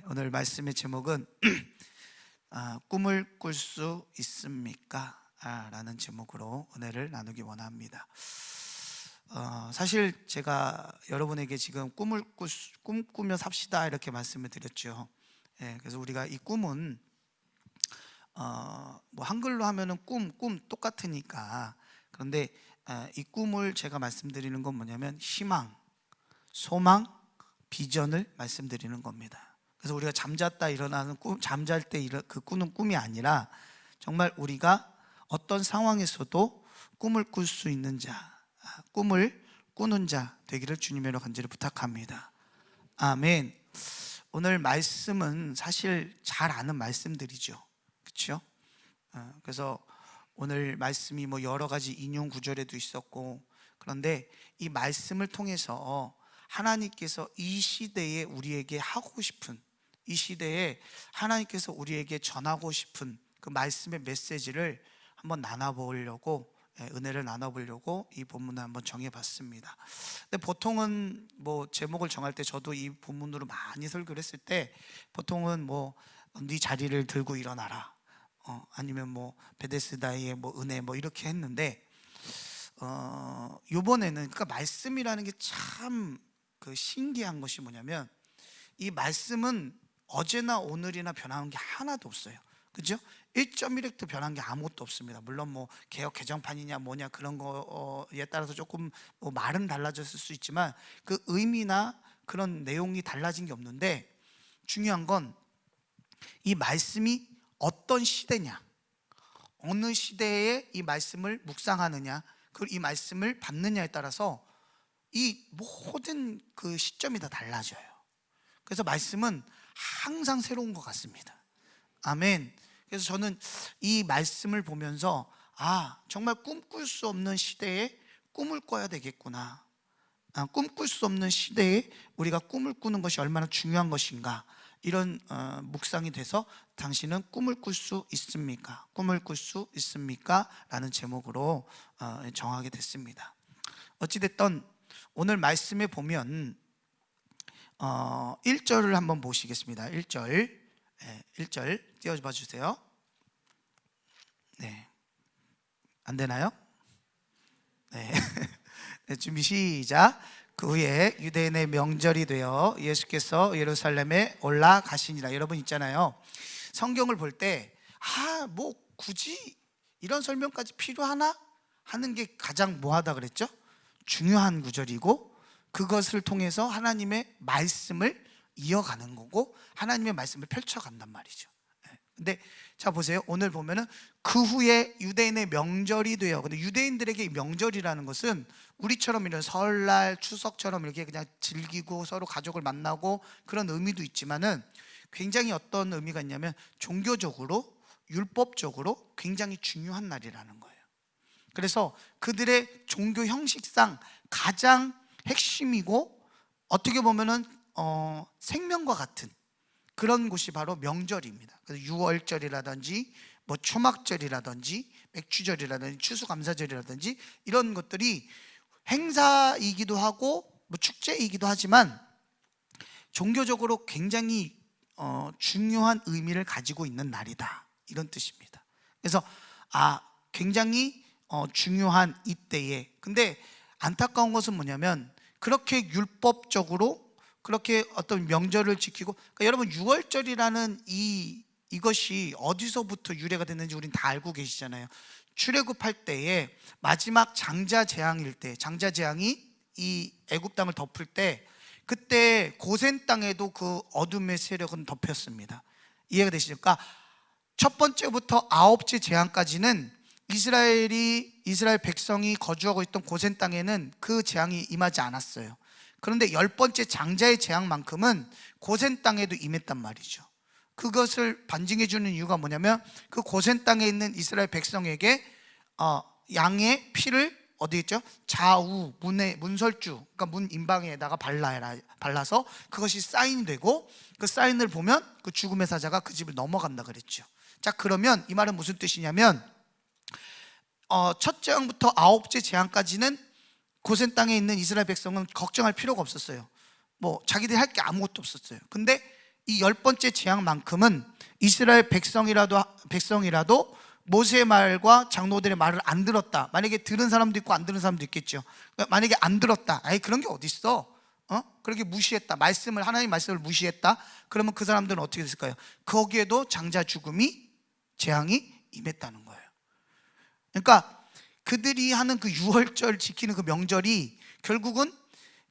오늘 말씀의 제목은 꿈을 꿀 수 있습니까? 라는 제목으로 은혜를 나누기 원합니다. 사실 제가 여러분에게 지금 꿈꾸며 삽시다 이렇게 말씀을 드렸죠. 그래서 우리가 이 꿈은 뭐 한글로 하면은 꿈 똑같으니까. 그런데 이 꿈을 제가 말씀드리는 건 뭐냐면 희망, 소망, 비전을 말씀드리는 겁니다. 그래서 우리가 잠잤다 일어나는 꿈, 잠잘 때 그 꾸는 꿈이 아니라 정말 우리가 어떤 상황에서도 꿈을 꿀 수 있는 자, 꿈을 꾸는 자 되기를 주님으로 간절히 부탁합니다. 아멘. 오늘 말씀은 사실 잘 아는 말씀들이죠, 그렇죠? 그래서 오늘 말씀이 뭐 여러 가지 인용 구절에도 있었고, 그런데 이 말씀을 통해서 하나님께서 이 시대에 우리에게 하고 싶은, 이 시대에 하나님께서 우리에게 전하고 싶은 그 말씀의 메시지를 한번 나눠보려고, 은혜를 나눠보려고 이 본문을 한번 정해봤습니다. 근데 보통은 뭐 제목을 정할 때, 저도 이 본문으로 많이 설교를 했을 때 보통은 뭐 네 자리를 들고 일어나라, 아니면 뭐 베데스다의 뭐 은혜 뭐 이렇게 했는데, 이번에는 그러니까 말씀이라는 게 참 그 신기한 것이 뭐냐면, 이 말씀은 어제나 오늘이나 변한 게 하나도 없어요, 그죠? 1.1획도 변한 게 아무것도 없습니다. 물론 뭐 개혁 개정판이냐 뭐냐 그런 거에 따라서 조금 뭐 말은 달라졌을 수 있지만 그 의미나 그런 내용이 달라진 게 없는데, 중요한 건 이 말씀이 어떤 시대냐, 어느 시대에 이 말씀을 묵상하느냐, 그리고 이 말씀을 받느냐에 따라서 이 모든 그 시점이 다 달라져요. 그래서 말씀은 항상 새로운 것 같습니다. 아멘. 그래서 저는 이 말씀을 보면서 정말 꿈꿀 수 없는 시대에 꿈을 꿔야 되겠구나, 꿈꿀 수 없는 시대에 우리가 꿈을 꾸는 것이 얼마나 중요한 것인가, 이런 묵상이 돼서 당신은 꿈을 꿀 수 있습니까? 꿈을 꿀 수 있습니까? 라는 제목으로 정하게 됐습니다. 어찌됐든 오늘 말씀에 보면 1절을 한번 보시겠습니다. 1절 띄워봐 주세요. 네, 안 되나요? 네. 네, 준비 시작. 그 후에 유대인의 명절이 되어 예수께서 예루살렘에 올라가시니라. 여러분 있잖아요, 성경을 볼 때 뭐 굳이 이런 설명까지 필요하나 하는 게 가장 뭐하다 그랬죠? 중요한 구절이고, 그것을 통해서 하나님의 말씀을 이어가는 거고 하나님의 말씀을 펼쳐간단 말이죠. 근데 자 보세요, 오늘 보면은 그 후에 유대인의 명절이 되어. 근데 유대인들에게 명절이라는 것은 우리처럼 이런 설날, 추석처럼 이렇게 그냥 즐기고 서로 가족을 만나고 그런 의미도 있지만은, 굉장히 어떤 의미가 있냐면 종교적으로, 율법적으로 굉장히 중요한 날이라는 거예요. 그래서 그들의 종교 형식상 가장 핵심이고, 어떻게 보면은 생명과 같은 그런 곳이 바로 명절입니다. 그래서 유월절이라든지 뭐 초막절이라든지 맥주절이라든지 추수감사절이라든지 이런 것들이 행사이기도 하고 뭐 축제이기도 하지만 종교적으로 굉장히 중요한 의미를 가지고 있는 날이다, 이런 뜻입니다. 그래서 굉장히 중요한 이때에, 근데 안타까운 것은 뭐냐면, 그렇게 율법적으로 그렇게 어떤 명절을 지키고, 그러니까 여러분 유월절이라는 이것이 어디서부터 유래가 됐는지 우린 다 알고 계시잖아요. 출애굽할 때에 마지막 장자 재앙일 때, 장자 재앙이 이 애굽 땅을 덮을 때, 그때 고센 땅에도 그 어둠의 세력은 덮였습니다. 이해가 되시니까 첫 번째부터 아홉째 재앙까지는 이스라엘 백성이 거주하고 있던 고센 땅에는 그 재앙이 임하지 않았어요. 그런데 10번째 장자의 재앙만큼은 고센 땅에도 임했단 말이죠. 그것을 반증해 주는 이유가 뭐냐면, 그 고센 땅에 있는 이스라엘 백성에게 양의 피를 어디 있죠? 좌우 문설주, 그러니까 문 인방에다가 발라서 그것이 사인이 되고, 그 사인을 보면 그 죽음의 사자가 그 집을 넘어간다 그랬죠. 자, 그러면 이 말은 무슨 뜻이냐면, 첫 재앙부터 아홉째 재앙까지는 고센 땅에 있는 이스라엘 백성은 걱정할 필요가 없었어요. 뭐 자기들이 할 게 아무것도 없었어요. 근데 이 10번째 재앙만큼은 이스라엘 백성이라도 모세의 말과 장로들의 말을 안 들었다. 만약에 들은 사람도 있고 안 들은 사람도 있겠죠. 만약에 안 들었다, 아이 그런 게 어딨어, 그렇게 무시했다, 하나님 말씀을 무시했다, 그러면 그 사람들은 어떻게 됐을까요? 거기에도 장자 죽음이, 재앙이 임했다는 거예요. 그러니까 그들이 하는 그 유월절 지키는 그 명절이 결국은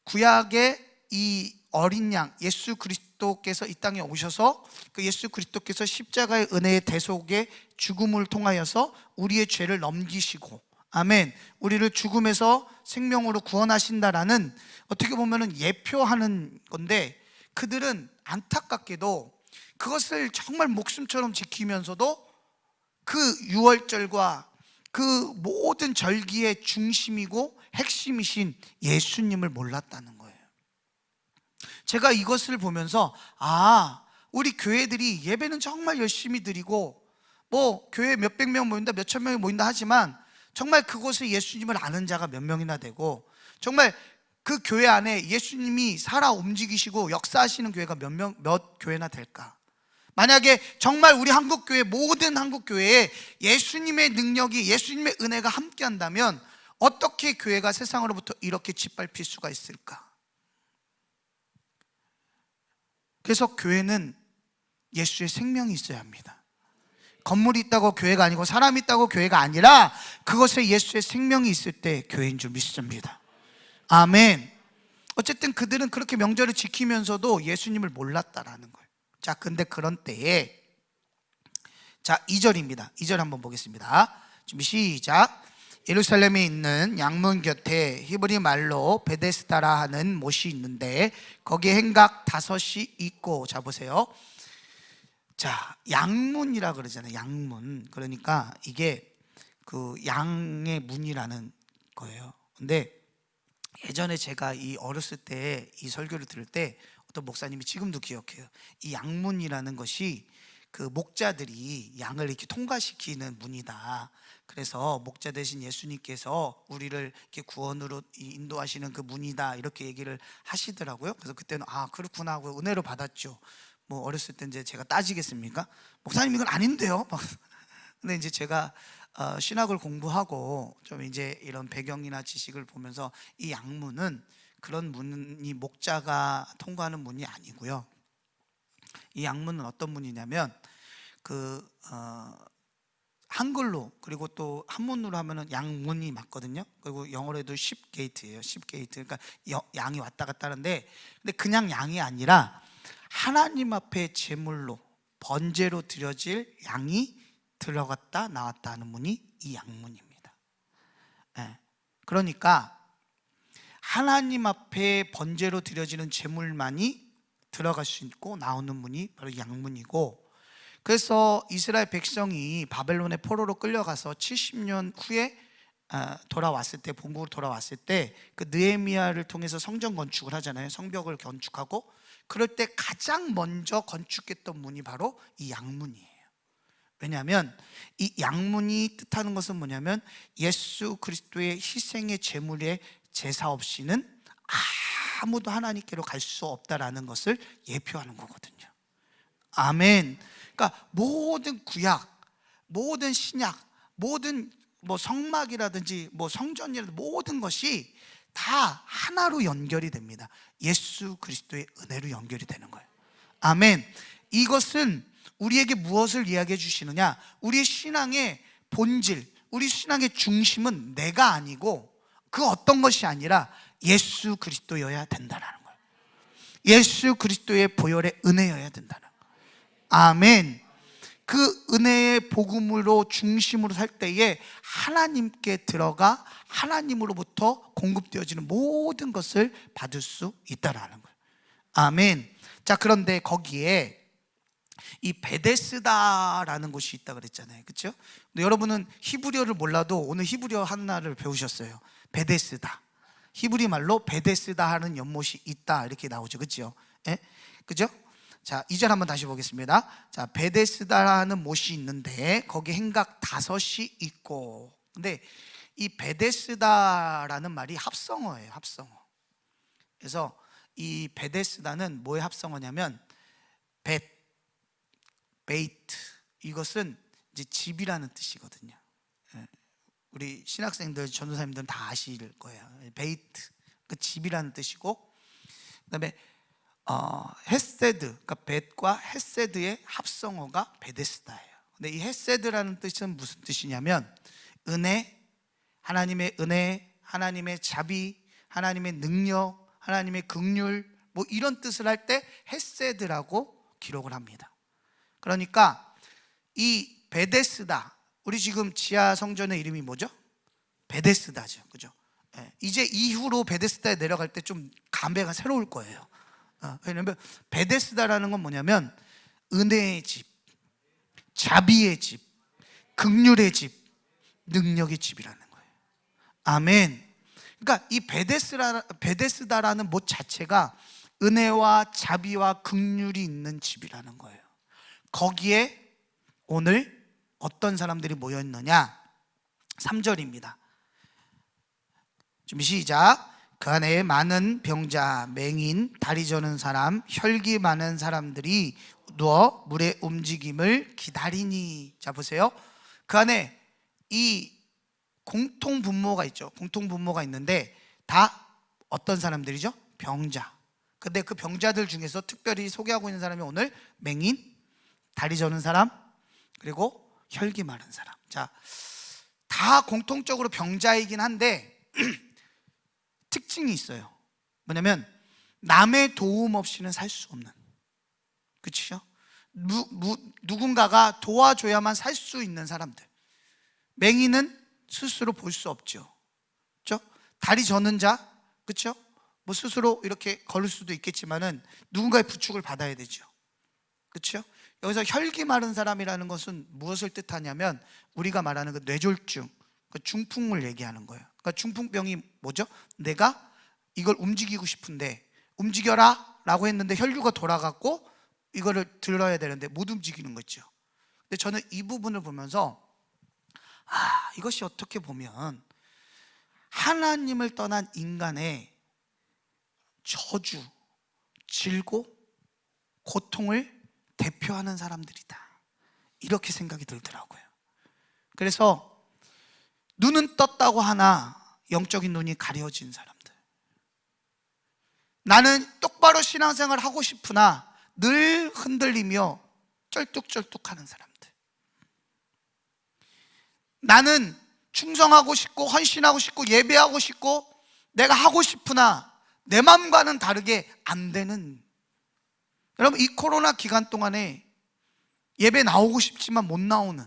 구약의 이 어린 양 예수 그리스도께서 이 땅에 오셔서 그 예수 그리스도께서 십자가의 은혜의 대속의 죽음을 통하여서 우리의 죄를 넘기시고, 아멘, 우리를 죽음에서 생명으로 구원하신다라는, 어떻게 보면은 예표하는 건데, 그들은 안타깝게도 그것을 정말 목숨처럼 지키면서도 그 유월절과 그 모든 절기의 중심이고 핵심이신 예수님을 몰랐다는 거예요. 제가 이것을 보면서 우리 교회들이 예배는 정말 열심히 드리고 뭐 교회 몇백 명 모인다, 몇천 명이 모인다 하지만 정말 그곳에 예수님을 아는 자가 몇 명이나 되고, 정말 그 교회 안에 예수님이 살아 움직이시고 역사하시는 교회가 몇 교회나 될까? 만약에 정말 우리 한국교회, 모든 한국교회에 예수님의 능력이, 예수님의 은혜가 함께 한다면 어떻게 교회가 세상으로부터 이렇게 짓밟힐 수가 있을까? 그래서 교회는 예수의 생명이 있어야 합니다. 건물이 있다고 교회가 아니고, 사람이 있다고 교회가 아니라 그것에 예수의 생명이 있을 때 교회인 줄 믿습니다. 아멘. 어쨌든 그들은 그렇게 명절을 지키면서도 예수님을 몰랐다라는 거예요. 자, 근데 그런 때에, 자, 2절입니다. 2절 한번 보겠습니다. 준비 시작. 예루살렘에 있는 양문 곁에 히브리 말로 베데스다라 하는 못이 있는데 거기에 행각 5이 있고. 자, 보세요. 자, 양문이라 그러잖아요. 양문. 그러니까 이게 그 양의 문이라는 거예요. 근데 예전에 제가 이 어렸을 때 이 설교를 들을 때 어떤 목사님이, 지금도 기억해요, 이 양문이라는 것이 그 목자들이 양을 이렇게 통과시키는 문이다. 그래서 목자 되신 예수님께서 우리를 이렇게 구원으로 인도하시는 그 문이다, 이렇게 얘기를 하시더라고요. 그래서 그때는 그렇구나 하고 은혜로 받았죠. 뭐 어렸을 때 이제 제가 따지겠습니까? 목사님 이건 아닌데요. 근데 이제 제가 신학을 공부하고 좀 이제 이런 배경이나 지식을 보면서 이 양문은 그런 문이 목자가 통과하는 문이 아니고요. 이 양문은 어떤 문이냐면 한글로, 그리고 또 한문으로 하면은 양문이 맞거든요. 그리고 영어로 해도 십게이트예요. 십게이트. 그러니까 양이 왔다 갔다 하는데, 근데 그냥 양이 아니라 하나님 앞에 제물로 번제로 드려질 양이 들어갔다 나왔다 하는 문이 이 양문입니다. 그러니까 하나님 앞에 번제로 드려지는 제물만이 들어갈 수 있고 나오는 문이 바로 양문이고, 그래서 이스라엘 백성이 바벨론의 포로로 끌려가서 70년 후에 돌아왔을 때, 본국으로 돌아왔을 때 그 느헤미야를 통해서 성전 건축을 하잖아요. 성벽을 건축하고, 그럴 때 가장 먼저 건축했던 문이 바로 이 양문이에요. 왜냐하면 이 양문이 뜻하는 것은 뭐냐면 예수 그리스도의 희생의 제물의 제사 없이는 아무도 하나님께로 갈 수 없다라는 것을 예표하는 거거든요. 아멘. 그러니까 모든 구약, 모든 신약, 모든 뭐 성막이라든지 뭐 성전이라든지 모든 것이 다 하나로 연결이 됩니다. 예수 그리스도의 은혜로 연결이 되는 거예요. 아멘. 이것은 우리에게 무엇을 이야기해 주시느냐? 우리의 신앙의 본질, 우리 신앙의 중심은 내가 아니고 그 어떤 것이 아니라 예수 그리스도여야 된다는 거예요. 예수 그리스도의 보혈의 은혜여야 된다는 거예요. 아멘. 그 은혜의 복음으로 중심으로 살 때에 하나님께 들어가 하나님으로부터 공급되어지는 모든 것을 받을 수 있다는 거예요. 아멘. 자, 그런데 거기에 이 베데스다라는 곳이 있다 그랬잖아요. 그렇죠? 근데 여러분은 히브리어를 몰라도 오늘 히브리어 하나를 배우셨어요. 베데스다. 히브리 말로 베데스다 하는 연못이 있다, 이렇게 나오죠. 그렇죠? 예? 그죠? 자, 2절 한번 다시 보겠습니다. 자, 베데스다라는 못이 있는데 거기 행각 5이 있고. 근데 이 베데스다라는 말이 합성어예요. 합성어. 그래서 이 베데스다는 뭐의 합성어냐면 벳, 베이트, 이것은 이제 집이라는 뜻이거든요. 우리 신학생들, 전도사님들은 다 아실 거예요. 베이트, 그 집이라는 뜻이고, 그다음에 헤세드, 그러니까 벳과 헤세드의 합성어가 베데스다예요. 근데 이 헤세드라는 뜻은 무슨 뜻이냐면 은혜, 하나님의 은혜, 하나님의 자비, 하나님의 능력, 하나님의 긍휼, 뭐 이런 뜻을 할 때 헤세드라고 기록을 합니다. 그러니까 이 베데스다, 우리 지금 지하 성전의 이름이 뭐죠? 베데스다죠, 그죠? 이제 이후로 베데스다에 내려갈 때 좀 감회가 새로울 거예요. 왜냐면 베데스다라는 건 뭐냐면 은혜의 집, 자비의 집, 긍휼의 집, 능력의 집이라는 거예요. 아멘. 그러니까 이 베데스다라는 못 자체가 은혜와 자비와 긍휼이 있는 집이라는 거예요. 거기에 오늘 어떤 사람들이 모여 있느냐? 3절입니다. 준비 시작. 그 안에 많은 병자, 맹인, 다리 저는 사람, 혈기 많은 사람들이 누워 물의 움직임을 기다리니. 자 보세요. 그 안에 이 공통 분모가 있죠. 공통 분모가 있는데 다 어떤 사람들이죠? 병자. 근데 그 병자들 중에서 특별히 소개하고 있는 사람이 오늘 맹인, 다리 저는 사람, 그리고 혈기 많은 사람. 자, 다 공통적으로 병자이긴 한데 특징이 있어요. 뭐냐면 남의 도움 없이는 살 수 없는, 그렇죠? 누군가가 도와줘야만 살 수 있는 사람들. 맹인은 스스로 볼 수 없죠, 그렇죠? 다리 저는 자, 그렇죠? 뭐 스스로 이렇게 걸을 수도 있겠지만은 누군가의 부축을 받아야 되죠, 그렇죠? 여기서 혈기 마른 사람이라는 것은 무엇을 뜻하냐면 우리가 말하는 그 뇌졸중, 그 중풍을 얘기하는 거예요. 그러니까 중풍병이 뭐죠? 내가 이걸 움직이고 싶은데 움직여라 라고 했는데 혈류가 돌아갔고 이거를 들어야 되는데 못 움직이는 거죠. 근데 저는 이 부분을 보면서 이것이 어떻게 보면 하나님을 떠난 인간의 저주, 질고, 고통을 대표하는 사람들이다, 이렇게 생각이 들더라고요. 그래서 눈은 떴다고 하나 영적인 눈이 가려진 사람들, 나는 똑바로 신앙생활 하고 싶으나 늘 흔들리며 쩔뚝쩔뚝하는 사람들, 나는 충성하고 싶고 헌신하고 싶고 예배하고 싶고 내가 하고 싶으나 내 마음과는 다르게 안 되는, 여러분 이 코로나 기간 동안에 예배 나오고 싶지만 못 나오는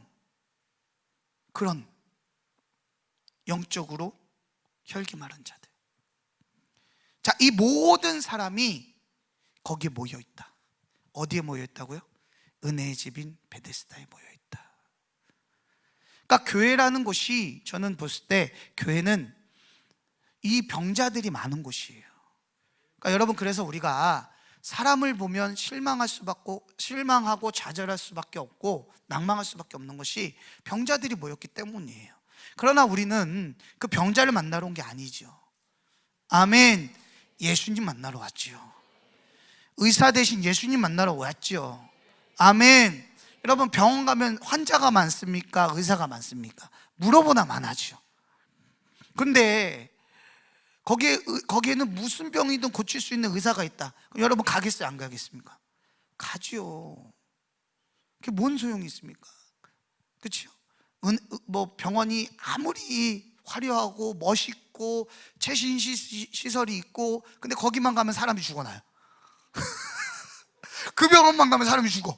그런 영적으로 혈기 마른 자들. 자, 이 모든 사람이 거기에 모여 있다. 어디에 모여 있다고요? 은혜의 집인 베데스다에 모여 있다. 그러니까 교회라는 곳이, 저는 봤을 때 교회는 이 병자들이 많은 곳이에요. 그러니까 여러분, 그래서 우리가 사람을 보면 실망하고 좌절할 수밖에 없고 낭망할 수밖에 없는 것이 병자들이 모였기 때문이에요. 그러나 우리는 그 병자를 만나러 온 게 아니죠. 아멘. 예수님 만나러 왔죠. 의사 대신 예수님 만나러 왔죠. 아멘. 여러분, 병원 가면 환자가 많습니까? 의사가 많습니까? 물어보나 많아죠. 근데 거기에는 무슨 병이든 고칠 수 있는 의사가 있다. 그럼 여러분 가겠어요? 안 가겠습니까? 가지요. 그게 뭔 소용이 있습니까? 그렇죠? 뭐 병원이 아무리 화려하고 멋있고 최신 시설이 있고, 근데 거기만 가면 사람이 죽어나요. 그 병원만 가면 사람이 죽어.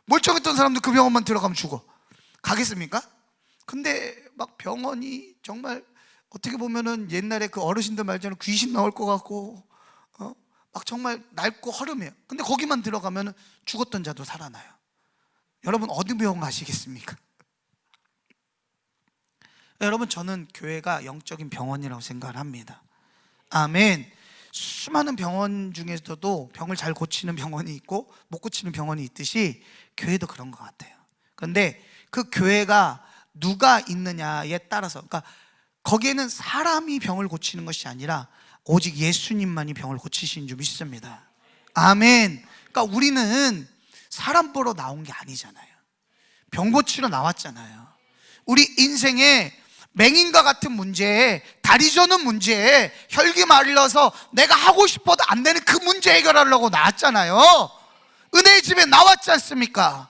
멀쩡했던 사람도 그 병원만 들어가면 죽어. 가겠습니까? 근데 막 병원이 정말 어떻게 보면은 옛날에 그 어르신들 말처럼 귀신 나올 것 같고 막 정말 낡고 허름해요. 근데 거기만 들어가면 죽었던 자도 살아나요. 여러분 어디 병원 가시겠습니까? 여러분, 저는 교회가 영적인 병원이라고 생각을 합니다. 아멘. 수많은 병원 중에서도 병을 잘 고치는 병원이 있고 못 고치는 병원이 있듯이 교회도 그런 것 같아요. 그런데 그 교회가 누가 있느냐에 따라서, 그러니까 거기에는 사람이 병을 고치는 것이 아니라 오직 예수님만이 병을 고치시는 줄 믿습니다. 아멘. 그러니까 우리는 사람 보러 나온 게 아니잖아요. 병 고치러 나왔잖아요. 우리 인생에 맹인과 같은 문제에, 다리 저는 문제에, 혈기 말라서 내가 하고 싶어도 안 되는 그 문제 해결하려고 나왔잖아요. 은혜의 집에 나왔지 않습니까?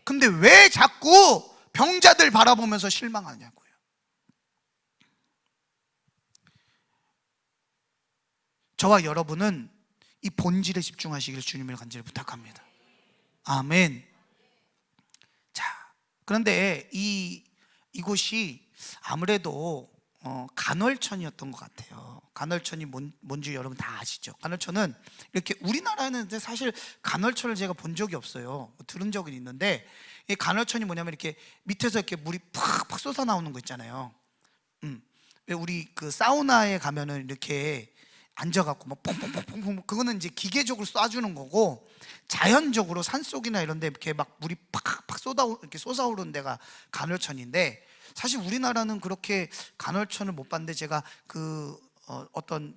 근데 왜 자꾸 병자들 바라보면서 실망하냐고요. 저와 여러분은 이 본질에 집중하시기를 주님을 간절히 부탁합니다. 아멘. 자, 그런데 이곳이 아무래도 간헐천이었던 것 같아요. 간헐천이 뭔지 여러분 다 아시죠? 간헐천은 이렇게, 우리나라에는 사실 간헐천을 제가 본 적이 없어요. 들은 적은 있는데, 이 간헐천이 뭐냐면 이렇게 밑에서 이렇게 물이 팍팍 쏟아 나오는 거 있잖아요. 왜 우리 그 사우나에 가면은 이렇게 앉아갖고 막 퐁퐁퐁퐁, 그거는 이제 기계적으로 쏴주는 거고, 자연적으로 산속이나 이런데 이렇게 막 물이 팍팍 이렇게 쏟아오르는 데가 간헐천인데, 사실 우리나라는 그렇게 간헐천을 못 봤는데, 제가 어떤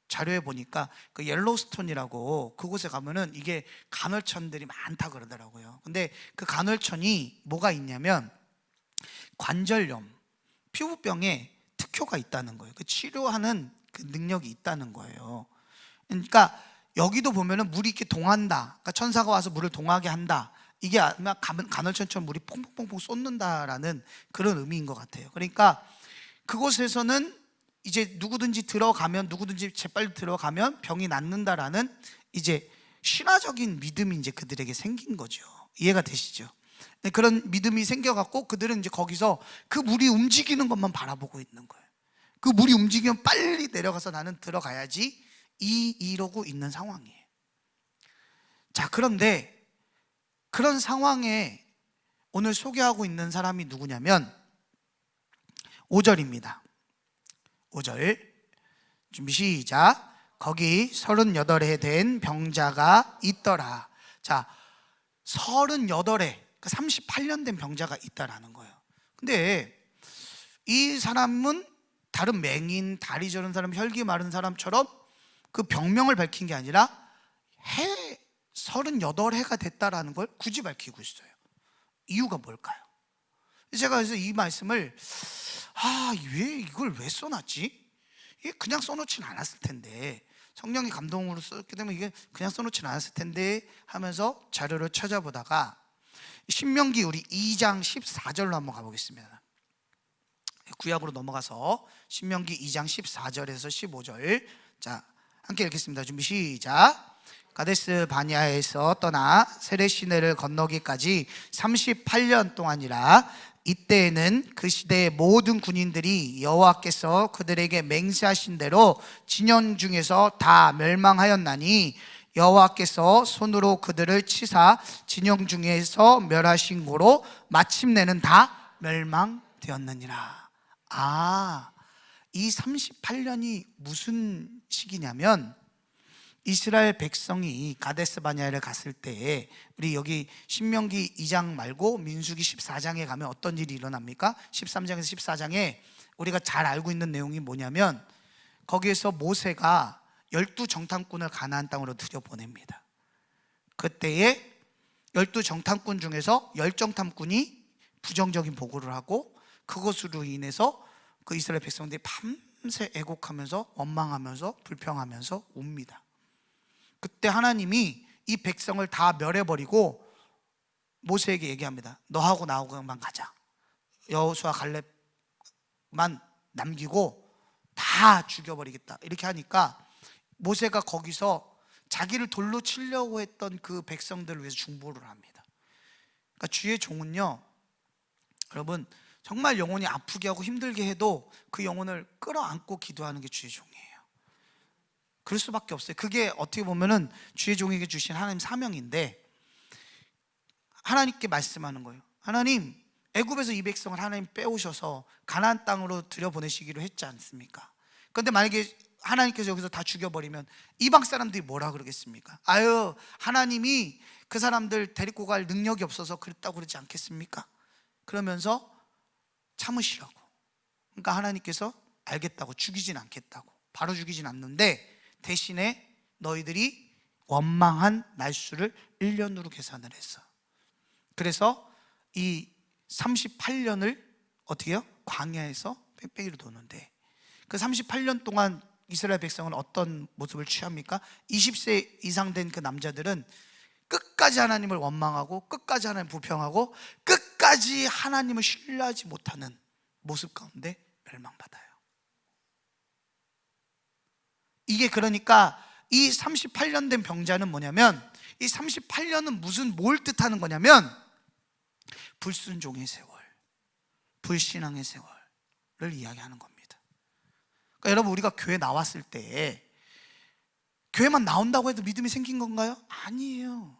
자료에 보니까 그 옐로우스톤이라고 그곳에 가면은 이게 간헐천들이 많다 그러더라고요. 근데 그 간헐천이 뭐가 있냐면 관절염, 피부병에 특효가 있다는 거예요. 그 치료하는 그 능력이 있다는 거예요. 그러니까 여기도 보면은 물이 이렇게 동한다, 그러니까 천사가 와서 물을 동하게 한다, 이게 아마 간헐천처럼 물이 퐁퐁퐁퐁 쏟는다라는 그런 의미인 것 같아요. 그러니까 그곳에서는 이제 누구든지 재빨리 들어가면 병이 낫는다라는 이제 신화적인 믿음이 이제 그들에게 생긴 거죠. 이해가 되시죠? 그런 믿음이 생겨갖고 그들은 이제 거기서 그 물이 움직이는 것만 바라보고 있는 거예요. 그 물이 움직이면 빨리 내려가서 나는 들어가야지, 이러고 있는 상황이에요. 자, 그런데 그런 상황에 오늘 소개하고 있는 사람이 누구냐면 5절입니다. 5절 준비 시작. 거기 38해 된 병자가 있더라. 자, 38해, 38년 된 병자가 있다라는 거예요. 근데 이 사람은 다른 맹인, 다리 저는 사람, 혈기 마른 사람처럼 그 병명을 밝힌 게 아니라 38해가 됐다라는 걸 굳이 밝히고 있어요. 이유가 뭘까요? 제가 그래서 이 말씀을 왜 이걸 왜 써놨지? 이게 그냥 써놓지는 않았을 텐데, 성령의 감동으로 썼기 때문에 이게 그냥 써놓지는 않았을 텐데 하면서 자료를 찾아보다가 신명기 우리 2장 14절로 한번 가보겠습니다. 구약으로 넘어가서 신명기 2장 14절에서 15절, 자 함께 읽겠습니다. 준비 시작. 가데스 바냐에서 떠나 세레 시내를 건너기까지 38년 동안이라. 이때에는 그 시대의 모든 군인들이 여호와께서 그들에게 맹세하신 대로 진영 중에서 다 멸망하였나니, 여호와께서 손으로 그들을 치사 진영 중에서 멸하신 고로 마침내는 다 멸망되었느니라. 이 38년이 무슨 시기냐면, 이스라엘 백성이 가데스 바냐를 갔을 때, 우리 여기 신명기 2장 말고 민수기 14장에 가면 어떤 일이 일어납니까? 13장에서 14장에 우리가 잘 알고 있는 내용이 뭐냐면, 거기에서 모세가 12정탐꾼을 가나안 땅으로 들여보냅니다. 그때에 12정탐꾼 중에서 10정탐꾼이 부정적인 보고를 하고, 그것으로 인해서 그 이스라엘 백성들이 밤새 애곡하면서 원망하면서 불평하면서 웁니다. 그때 하나님이 이 백성을 다 멸해버리고 모세에게 얘기합니다. 너하고 나하고만 가자. 여호수아 갈렙만 남기고 다 죽여버리겠다. 이렇게 하니까 모세가 거기서 자기를 돌로 치려고 했던 그 백성들을 위해서 중보를 합니다. 그러니까 주의 종은요, 여러분 정말 영혼이 아프게 하고 힘들게 해도 그 영혼을 끌어안고 기도하는 게 주의 종이에요. 그럴 수밖에 없어요. 그게 어떻게 보면은 주의 종에게 주신 하나님 사명인데, 하나님께 말씀하는 거예요. 하나님, 애굽에서 이 백성을 하나님 빼오셔서 가나안 땅으로 들여보내시기로 했지 않습니까? 그런데 만약에 하나님께서 여기서 다 죽여버리면 이방 사람들이 뭐라 그러겠습니까? 하나님이 그 사람들 데리고 갈 능력이 없어서 그랬다고 그러지 않겠습니까? 그러면서 참으시라고. 그러니까 하나님께서 알겠다고, 죽이진 않겠다고, 바로 죽이진 않는데 대신에 너희들이 원망한 날수를 1년으로 계산을 했어. 그래서 이 38년을 어떻게 해요? 광야에서 뺑뺑이로 도는데, 그 38년 동안 이스라엘 백성은 어떤 모습을 취합니까? 20세 이상 된 그 남자들은 끝까지 하나님을 원망하고, 끝까지 하나님을 불평하고, 끝까지 하나님을 신뢰하지 못하는 모습 가운데 멸망받아요. 이게 그러니까 이 38년 된 병자는 뭐냐면, 이 38년은 뭘 뜻하는 거냐면 불순종의 세월, 불신앙의 세월을 이야기하는 겁니다. 그러니까 여러분, 우리가 교회 나왔을 때 교회만 나온다고 해도 믿음이 생긴 건가요? 아니에요.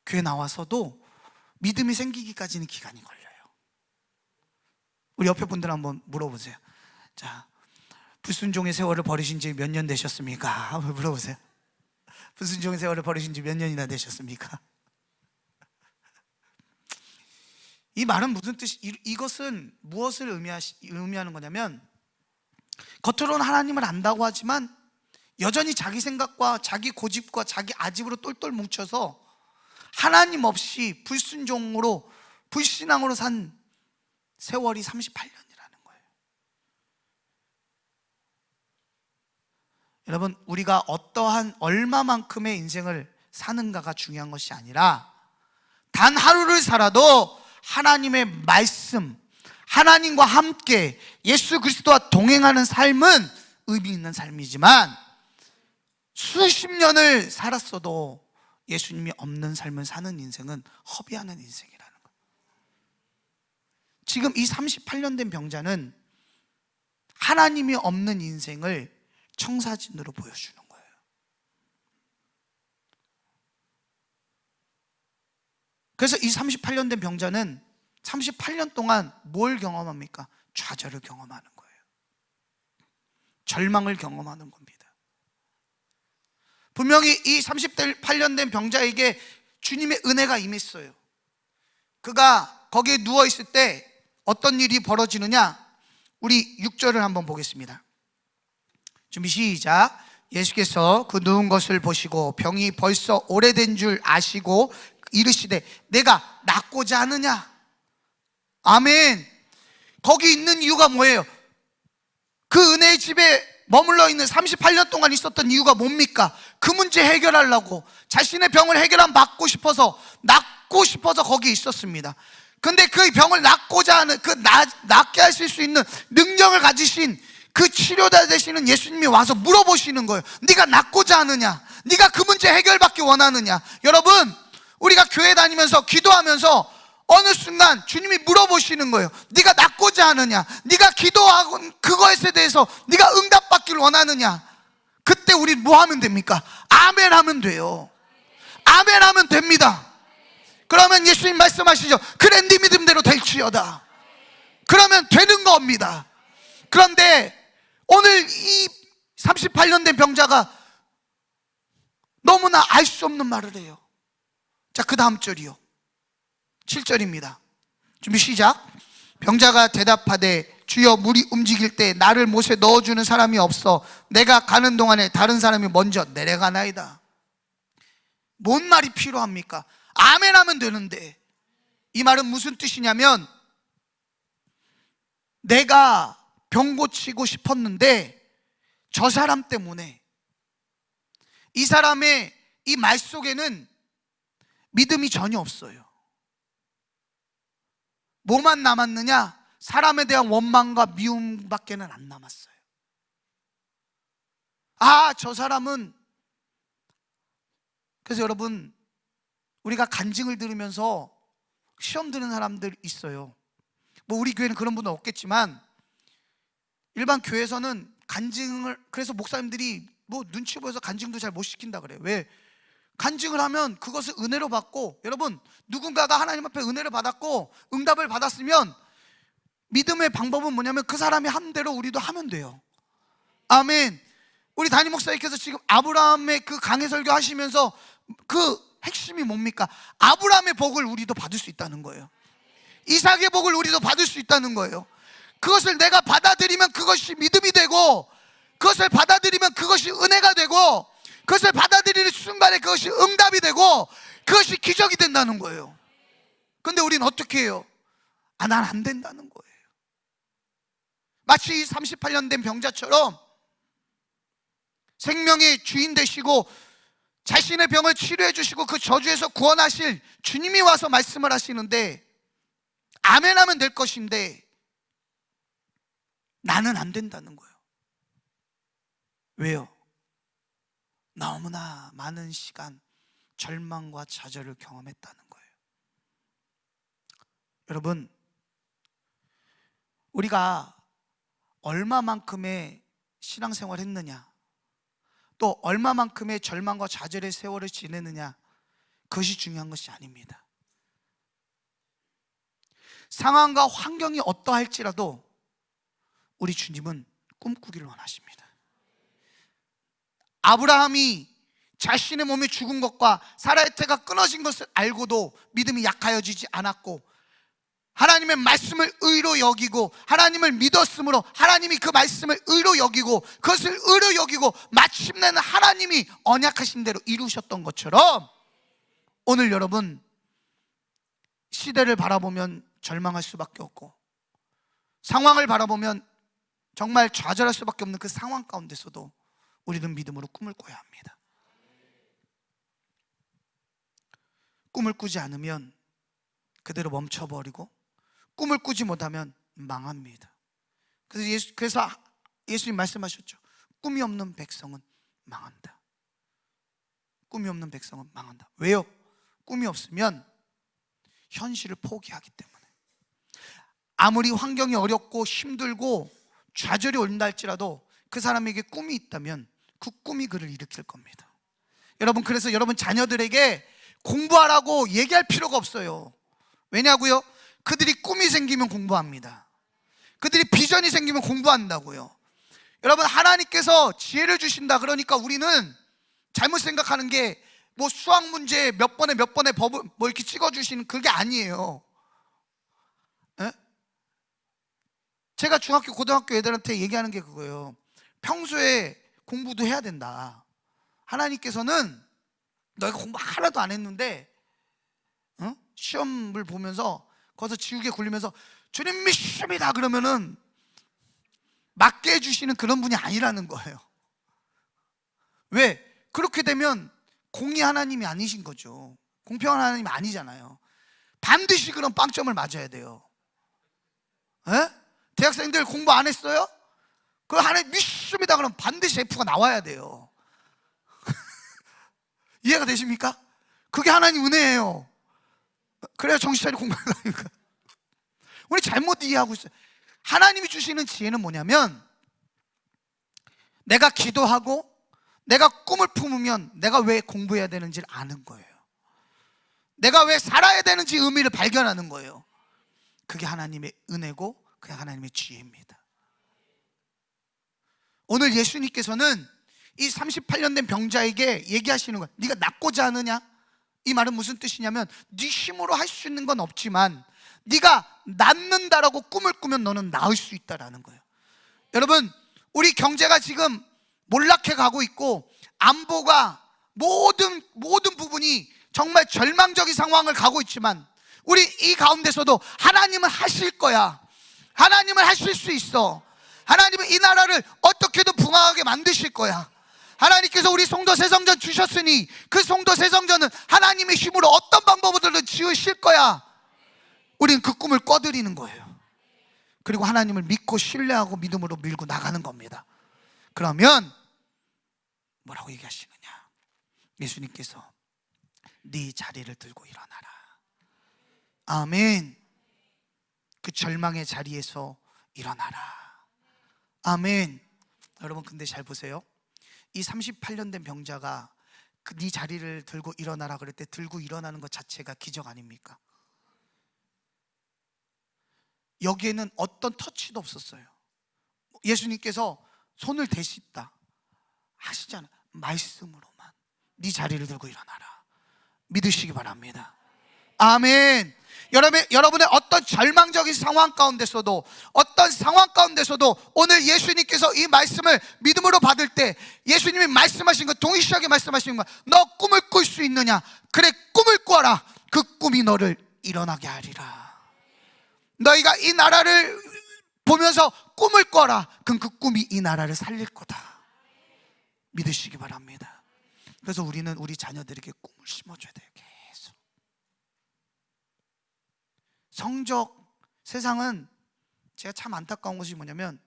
교회 나와서도 믿음이 생기기까지는 기간이 걸려요. 우리 옆에 분들 한번 물어보세요. 자, 불순종의 세월을 버리신 지 몇 년 되셨습니까? 한번 물어보세요. 불순종의 세월을 버리신 지 몇 년이나 되셨습니까? 이 말은 무슨 뜻이, 이것은 무엇을 의미하는 거냐면, 겉으로는 하나님을 안다고 하지만 여전히 자기 생각과 자기 고집과 자기 아집으로 똘똘 뭉쳐서 하나님 없이 불순종으로, 불신앙으로 산 세월이 38년이라는 거예요. 여러분, 우리가 어떠한 얼마만큼의 인생을 사는가가 중요한 것이 아니라, 단 하루를 살아도 하나님의 말씀, 하나님과 함께 예수 그리스도와 동행하는 삶은 의미 있는 삶이지만, 수십 년을 살았어도 예수님이 없는 삶을 사는 인생은 허비하는 인생이라는 거예요. 지금 이 38년 된 병자는 하나님이 없는 인생을 청사진으로 보여주는 거예요. 그래서 이 38년 된 병자는 38년 동안 뭘 경험합니까? 좌절을 경험하는 거예요. 절망을 경험하는 겁니다. 분명히 이 38년 된 병자에게 주님의 은혜가 임했어요. 그가 거기에 누워있을 때 어떤 일이 벌어지느냐, 우리 6절을 한번 보겠습니다. 준비 시작. 예수께서 그 누운 것을 보시고 병이 벌써 오래된 줄 아시고 이르시되 내가 낫고자 하느냐. 아멘. 거기 있는 이유가 뭐예요? 그 은혜의 집에 머물러 있는 38년 동안 있었던 이유가 뭡니까? 그 문제 해결하려고, 자신의 병을 낫고 싶어서 거기에 있었습니다. 근데 그 병을 낫고자 하는, 낫게 하실 수 있는 능력을 가지신 그 치료자 되시는 예수님이 와서 물어보시는 거예요. 네가 낫고자 하느냐? 네가 그 문제 해결받기 원하느냐? 여러분, 우리가 교회 다니면서 기도하면서 어느 순간 주님이 물어보시는 거예요. 네가 낫고자 하느냐? 네가 기도하고 그것에 대해서 네가 응답받기를 원하느냐? 그때 우리 뭐 하면 됩니까? 아멘 하면 돼요. 아멘 하면 됩니다. 그러면 예수님 말씀하시죠. 그래, 네 믿음대로 될지어다. 그러면 되는 겁니다. 그런데 오늘 이 38년 된 병자가 너무나 알 수 없는 말을 해요. 자, 그 다음 절이요, 7절입니다. 준비 시작. 병자가 대답하되 주여, 물이 움직일 때 나를 못에 넣어주는 사람이 없어 내가 가는 동안에 다른 사람이 먼저 내려가나이다. 뭔 말이 필요합니까? 아멘 하면 되는데. 이 말은 무슨 뜻이냐면, 내가 병 고치고 싶었는데 저 사람 때문에, 이 사람의 이 말 속에는 믿음이 전혀 없어요. 뭐만 남았느냐? 사람에 대한 원망과 미움밖에는 안 남았어요. 아, 저 사람은. 그래서 여러분, 우리가 간증을 들으면서 시험 드는 사람들 있어요. 뭐 우리 교회는 그런 분은 없겠지만 일반 교회에서는 간증을, 그래서 목사님들이 뭐 눈치 보여서 간증도 잘 못 시킨다 그래요. 왜? 간증을 하면 그것을 은혜로 받고, 여러분, 누군가가 하나님 앞에 은혜를 받았고 응답을 받았으면 믿음의 방법은 뭐냐면 그 사람이 한 대로 우리도 하면 돼요. 아멘. 우리 담임 목사님께서 지금 아브라함의 그 강해 설교 하시면서 그 핵심이 뭡니까? 아브라함의 복을 우리도 받을 수 있다는 거예요. 이삭의 복을 우리도 받을 수 있다는 거예요. 그것을 내가 받아들이면 그것이 믿음이 되고, 그것을 받아들이면 그것이 은혜가 되고, 그것을 받아들이는 순간에 그것이 응답이 되고 그것이 기적이 된다는 거예요. 근데 우리는 어떻게 해요? 난 안 된다는 거예요. 마치 38년 된 병자처럼 생명의 주인 되시고 자신의 병을 치료해 주시고 그 저주에서 구원하실 주님이 와서 말씀을 하시는데 아멘 하면 될 것인데 나는 안 된다는 거예요. 왜요? 너무나 많은 시간 절망과 좌절을 경험했다는 거예요. 여러분, 우리가 얼마만큼의 신앙생활을 했느냐, 또 얼마만큼의 절망과 좌절의 세월을 지내느냐, 그것이 중요한 것이 아닙니다. 상황과 환경이 어떠할지라도 우리 주님은 꿈꾸기를 원하십니다. 아브라함이 자신의 몸에 죽은 것과 사라의 태가 끊어진 것을 알고도 믿음이 약하여지지 않았고 하나님의 말씀을 의로 여기고 하나님을 믿었으므로 하나님이 그 말씀을 의로 여기고 그것을 의로 여기고 마침내는 하나님이 언약하신 대로 이루셨던 것처럼 오늘 여러분 시대를 바라보면 절망할 수밖에 없고 상황을 바라보면 정말 좌절할 수밖에 없는 그 상황 가운데서도 우리는 믿음으로 꿈을 꿔야 합니다. 꿈을 꾸지 않으면 그대로 멈춰버리고 꿈을 꾸지 못하면 망합니다. 그래서 예수님 말씀하셨죠. 꿈이 없는 백성은 망한다. 꿈이 없는 백성은 망한다. 왜요? 꿈이 없으면 현실을 포기하기 때문에. 아무리 환경이 어렵고 힘들고 좌절이 온다 할지라도 그 사람에게 꿈이 있다면 그 꿈이 그를 일으킬 겁니다. 여러분, 그래서 여러분 자녀들에게 공부하라고 얘기할 필요가 없어요. 왜냐고요? 그들이 꿈이 생기면 공부합니다. 그들이 비전이 생기면 공부한다고요. 여러분, 하나님께서 지혜를 주신다 그러니까 우리는 잘못 생각하는 게 뭐 수학 문제 몇 번에 법을 뭐 이렇게 찍어주시는 그게 아니에요. 에? 제가 중학교 고등학교 애들한테 얘기하는 게 그거예요. 평소에 공부도 해야 된다. 하나님께서는 너희가 공부 하나도 안 했는데 시험을 보면서 거기서 지우개 굴리면서 주님 믿습니다 그러면은 맞게 해주시는 그런 분이 아니라는 거예요. 왜? 그렇게 되면 공의 하나님이 아니신 거죠. 공평한 하나님이 아니잖아요. 반드시 그런 빵점을 맞아야 돼요. 에? 대학생들 공부 안 했어요? 그 하나님 믿습니다 그러면 반드시 F가 나와야 돼요. 이해가 되십니까? 그게 하나님 은혜예요. 그래야 정신 차리고 공부하려니까. 우리 잘못 이해하고 있어요. 하나님이 주시는 지혜는 뭐냐면 내가 기도하고 내가 꿈을 품으면 내가 왜 공부해야 되는지를 아는 거예요. 내가 왜 살아야 되는지 의미를 발견하는 거예요. 그게 하나님의 은혜고 그게 하나님의 지혜입니다. 오늘 예수님께서는 이 38년 된 병자에게 얘기하시는 거예요. 네가 낫고자 하느냐? 이 말은 무슨 뜻이냐면 네 힘으로 할 수 있는 건 없지만 네가 낫는다라고 꿈을 꾸면 너는 나을 수 있다라는 거예요. 여러분, 우리 경제가 지금 몰락해 가고 있고 안보가 모든 부분이 정말 절망적인 상황을 가고 있지만 우리 이 가운데서도 하나님은 하실 거야. 하나님은 하실 수 있어. 하나님은 이 나라를 어떻게든 부강하게 만드실 거야. 하나님께서 우리 송도 새성전 주셨으니 그 송도 새성전은 하나님의 힘으로 어떤 방법으로든 지으실 거야. 우리는 그 꿈을 꿔드리는 거예요. 그리고 하나님을 믿고 신뢰하고 믿음으로 밀고 나가는 겁니다. 그러면 뭐라고 얘기하시느냐? 예수님께서 네 자리를 들고 일어나라. 아멘. 그 절망의 자리에서 일어나라. 아멘. 여러분, 근데 잘 보세요. 이 38년 된 병자가 네 자리를 들고 일어나라 그럴 때 들고 일어나는 것 자체가 기적 아닙니까? 여기에는 어떤 터치도 없었어요. 예수님께서 손을 대시다 하시잖아요. 말씀으로만 네 자리를 들고 일어나라. 믿으시기 바랍니다. 아멘. 여러분의 어떤 절망적인 상황 가운데서도, 어떤 상황 가운데서도 오늘 예수님께서 이 말씀을 믿음으로 받을 때 예수님이 말씀하신 것, 동일시하게 말씀하신 것, 너 꿈을 꿀 수 있느냐? 그래, 꿈을 꿔라. 그 꿈이 너를 일어나게 하리라. 너희가 이 나라를 보면서 꿈을 꿔라. 그럼 그 꿈이 이 나라를 살릴 거다. 믿으시기 바랍니다. 그래서 우리는 우리 자녀들에게 꿈을 심어줘야 돼요. 계속. 성적, 세상은 제가 참 안타까운 것이 뭐냐면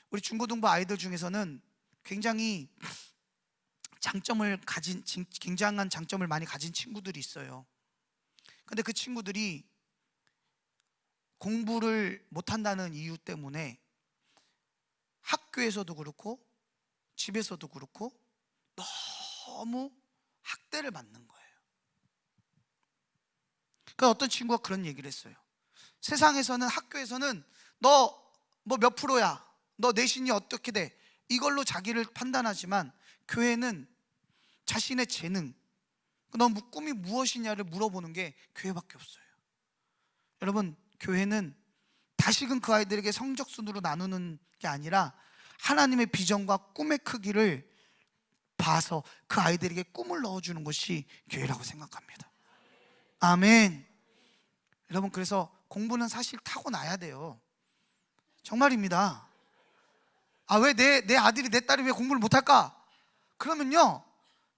우리 중고등부 아이들 중에서는 굉장히 굉장한 장점을 많이 가진 친구들이 있어요. 근데 그 친구들이 공부를 못한다는 이유 때문에 학교에서도 그렇고 집에서도 그렇고 너무 학대를 받는 거예요. 그러니까 어떤 친구가 그런 얘기를 했어요. 세상에서는, 학교에서는 너 뭐 몇 프로야, 너 내신이 어떻게 돼, 이걸로 자기를 판단하지만 교회는 자신의 재능, 너 꿈이 무엇이냐를 물어보는 게 교회밖에 없어요. 여러분, 교회는 다시금 그 아이들에게 성적 순으로 나누는 게 아니라 하나님의 비전과 꿈의 크기를 봐서 그 아이들에게 꿈을 넣어주는 것이 교회라고 생각합니다. 아멘. 여러분, 그래서 공부는 사실 타고나야 돼요. 정말입니다. 왜 내 아들이, 내 딸이 왜 공부를 못할까? 그러면요,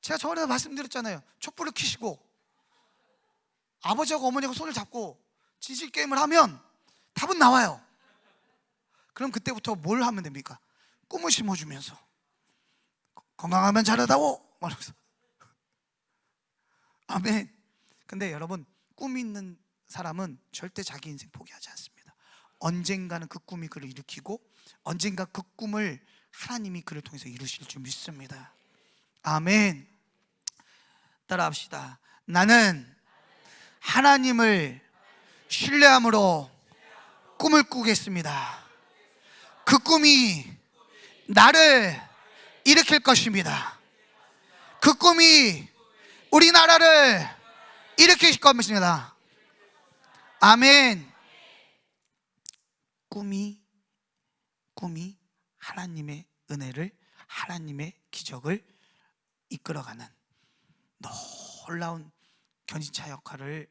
제가 저번에 말씀드렸잖아요. 촛불을 켜시고 아버지하고 어머니하고 손을 잡고 진실 게임을 하면 답은 나와요. 그럼 그때부터 뭘 하면 됩니까? 꿈을 심어주면서 건강하면 잘하다고 말하면서. 아멘. 근데 여러분, 꿈 있는 사람은 절대 자기 인생 포기하지 않습니다. 언젠가는 그 꿈이 그를 일으키고 언젠가 그 꿈을 하나님이 그를 통해서 이루실 줄 믿습니다. 아멘. 따라합시다. 나는 하나님을 신뢰함으로 꿈을 꾸겠습니다. 그 꿈이 나를 일으킬 것입니다. 그 꿈이 우리나라를 일으킬 것입니다. 아멘. 꿈이 하나님의 은혜를, 하나님의 기적을 이끌어가는 놀라운 견인차 역할을